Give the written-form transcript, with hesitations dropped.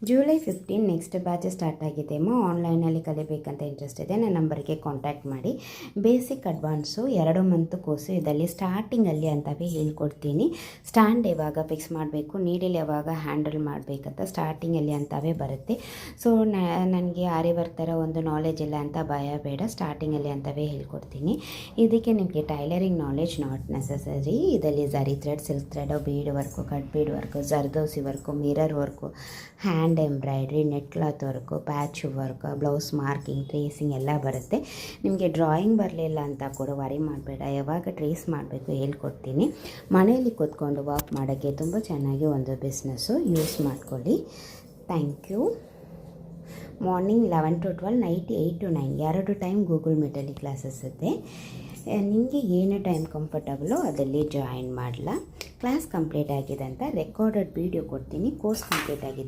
July 15 next batch start ಆಗಿದೆ ಅಮ್ಮ. ಆನ್ಲೈನಲ್ಲಿ ಕಲಿಬೇಕಂತ ಇಂಟ್ರೆಸ್ಟ್ ಇದೆ, ನನ್ನ ನಂಬರ್ಗೆ ಕಾಂಟ್ಯಾಕ್ಟ್ ಮಾಡಿ. ಬೇಸಿಕ್ ಅಡ್ವಾನ್ಸು 2 ಮಂತ್ ಕೋರ್ಸು ಇದರಲ್ಲಿ ಸ್ಟಾರ್ಟಿಂಗಲ್ಲಿ ಅಂತವೇ ಹೇಳ್ಕೊಡ್ತೀನಿ. ಸ್ಟ್ಯಾಂಡ್ ಯಾವಾಗ ಫಿಕ್ಸ್ ಮಾಡಬೇಕು, ನೀಡಲ್ ಯಾವಾಗ ಹ್ಯಾಂಡಲ್ ಮಾಡಬೇಕಂತ ಸ್ಟಾರ್ಟಿಂಗಲ್ಲಿ ಅಂತವೇ ಬರುತ್ತೆ. ಸೊ ನನಗೆ ಆರಿ ವರ್ಕ್ ಥರ ಒಂದು ನಾಲೆಜ್ ಇಲ್ಲ ಅಂತ ಭಯ ಬೇಡ, ಸ್ಟಾರ್ಟಿಂಗಲ್ಲಿ ಅಂತವೇ ಹೇಳ್ಕೊಡ್ತೀನಿ. ಇದಕ್ಕೆ ನಿಮಗೆ ಟೈಲರಿಂಗ್ ನಾಲೆಜ್ ನಾಟ್ ನೆಸಸರಿ. ಇದರಲ್ಲಿ zari thread, silk thread, bead work, cut bead work, zardosi work, mirror work, hand embroidery, net cloth work, patch work, blouse marking, tracing ಎಲ್ಲ ಬರುತ್ತೆ. ನಿಮಗೆ ಡ್ರಾಯಿಂಗ್ ಬರಲಿಲ್ಲ ಅಂತ ಕೂಡ ವರಿ ಮಾಡಬೇಡ, ಯಾವಾಗ ಟ್ರೇಸ್ ಮಾಡಬೇಕು ಹೇಳ್ಕೊಡ್ತೀನಿ. ಮನೆಯಲ್ಲಿ ಕೂತ್ಕೊಂಡು ವಾಕ್ ಮಾಡೋಕ್ಕೆ ತುಂಬ ಚೆನ್ನಾಗಿ ಒಂದು ಬಿಸ್ನೆಸ್ಸು, ಯೂಸ್ ಮಾಡ್ಕೊಳ್ಳಿ. Thank you. Morning 11 to 12, night 8 to 9 2 time Google ಮೀಟಲ್ಲಿ ಕ್ಲಾಸಸ್ ಇದೆ. ನಿಮಗೆ ಏನು ಟೈಮ್ ಕಂಫರ್ಟಬಲೋ ಅದರಲ್ಲಿ ಜಾಯಿನ್ ಮಾಡಲ. ಕ್ಲಾಸ್ ಕಂಪ್ಲೀಟ್ ಆಗಿದೆ ಅಂತ ರೆಕಾರ್ಡೆಡ್ ವೀಡಿಯೋ ಕೊಡ್ತೀನಿ. ಕೋರ್ಸ್ ಕಂಪ್ಲೀಟ್ ಆಗಿದೆ